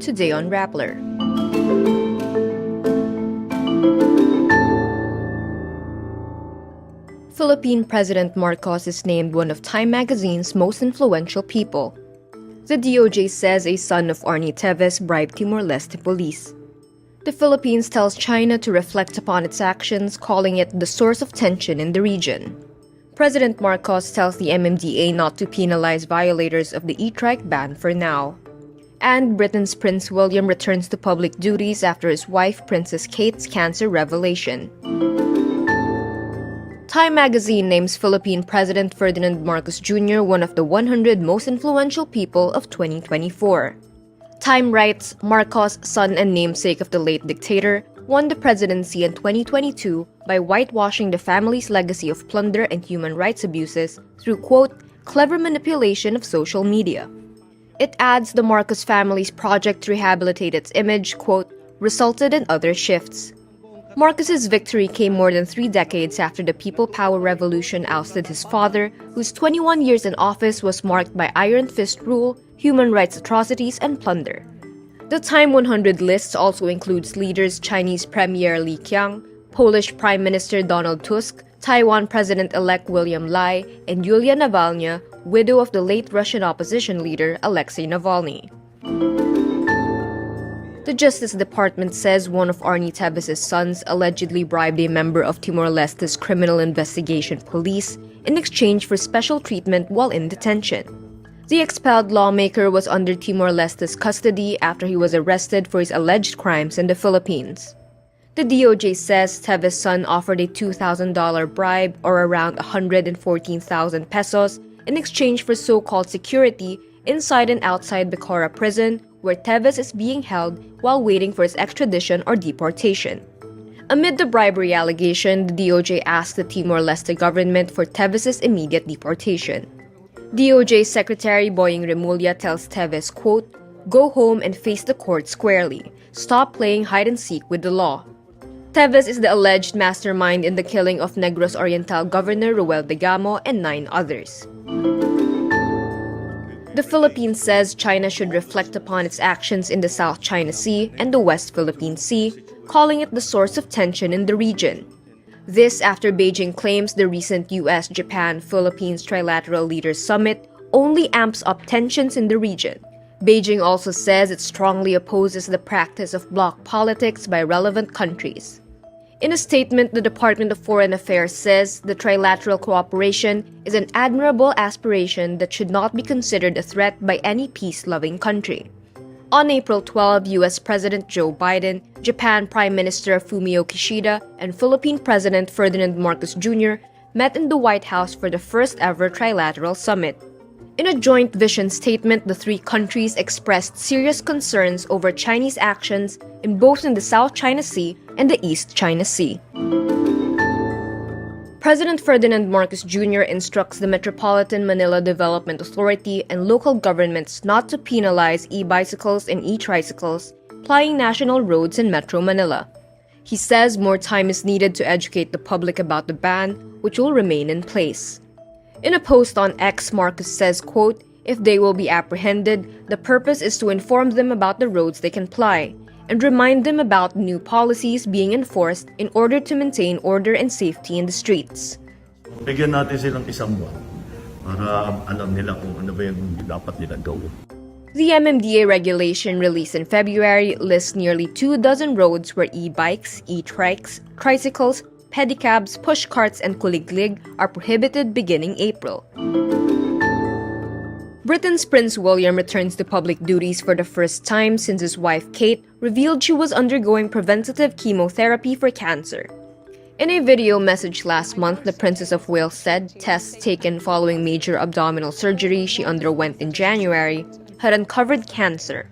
Today on Rappler. Philippine President Marcos is named one of Time magazine's most influential people. The DOJ says a son of Arnie Teves bribed Timor-Leste police. The Philippines tells China to reflect upon its actions, calling it the source of tension in the region. President Marcos tells the MMDA not to penalize violators of the e-trike ban for now. And Britain's Prince William returns to public duties after his wife Princess Kate's cancer revelation. Time magazine names Philippine President Ferdinand Marcos Jr. one of the 100 most influential people of 2024. Time writes, Marcos, son and namesake of the late dictator, won the presidency in 2022 by whitewashing the family's legacy of plunder and human rights abuses through, quote, clever manipulation of social media. It adds the Marcos family's project to rehabilitate its image, quote, resulted in other shifts. Marcos's victory came more than 3 decades after the People Power Revolution ousted his father, whose 21 years in office was marked by iron fist rule, human rights atrocities, and plunder. The Time 100 list also includes leaders Chinese Premier Li Qiang, Polish Prime Minister Donald Tusk, Taiwan President-elect William Lai, and Yulia Navalny, widow of the late Russian opposition leader Alexei Navalny. The Justice Department says one of Arnie Teves' sons allegedly bribed a member of Timor-Leste's Criminal Investigation Police in exchange for special treatment while in detention. The expelled lawmaker was under Timor-Leste's custody after he was arrested for his alleged crimes in the Philippines. The DOJ says Teves' son offered a $2,000 bribe, or around 114,000 pesos, in exchange for so-called security inside and outside Bacoora prison, where Teves is being held while waiting for his extradition or deportation. Amid the bribery allegation, the DOJ asked the Timor-Leste government for Teves' immediate deportation. DOJ Secretary Boying Remulla tells Teves, quote, go home and face the court squarely. Stop playing hide-and-seek with the law. Teves is the alleged mastermind in the killing of Negros Oriental Governor Ruel Degamo and 9 others. The Philippines says China should reflect upon its actions in the South China Sea and the West Philippine Sea, calling it the source of tension in the region. This after Beijing claims the recent US-Japan-Philippines Trilateral Leaders Summit only amps up tensions in the region. Beijing also says it strongly opposes the practice of bloc politics by relevant countries. In a statement, the Department of Foreign Affairs says the trilateral cooperation is an admirable aspiration that should not be considered a threat by any peace-loving country. On April 12, US President Joe Biden, Japan Prime Minister Fumio Kishida, and Philippine President Ferdinand Marcos Jr. met in the White House for the first-ever trilateral summit. In a joint vision statement, the 3 countries expressed serious concerns over Chinese actions in both the South China Sea and the East China Sea. President Ferdinand Marcos Jr. instructs the Metropolitan Manila Development Authority and local governments not to penalize e-bicycles and e-tricycles plying national roads in Metro Manila. He says more time is needed to educate the public about the ban, which will remain in place. In a post on X, Marcos says, quote, if they will be apprehended, the purpose is to inform them about the roads they can ply and remind them about new policies being enforced in order to maintain order and safety in the streets. Bigyan natin silang isang buwan para alam nila kung ano ba yung dapat nila gawin. The MMDA regulation released in February lists nearly 24 roads where e-bikes, e-trikes, tricycles, pedicabs, pushcarts, and kuliglig are prohibited beginning April. Britain's Prince William returns to public duties for the first time since his wife Kate revealed she was undergoing preventative chemotherapy for cancer. In a video message last month, the Princess of Wales said tests taken following major abdominal surgery she underwent in January had uncovered cancer.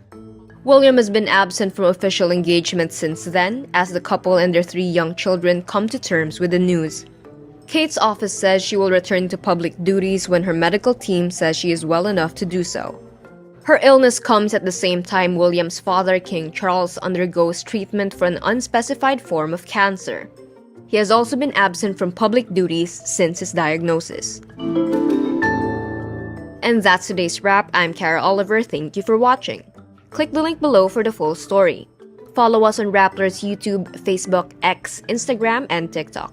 William has been absent from official engagements since then, as the couple and their 3 young children come to terms with the news. Kate's office says she will return to public duties when her medical team says she is well enough to do so. Her illness comes at the same time William's father, King Charles, undergoes treatment for an unspecified form of cancer. He has also been absent from public duties since his diagnosis. And that's today's wrap. I'm Kara Oliver. Thank you for watching. Click the link below for the full story. Follow us on Rappler's YouTube, Facebook, X, Instagram, and TikTok.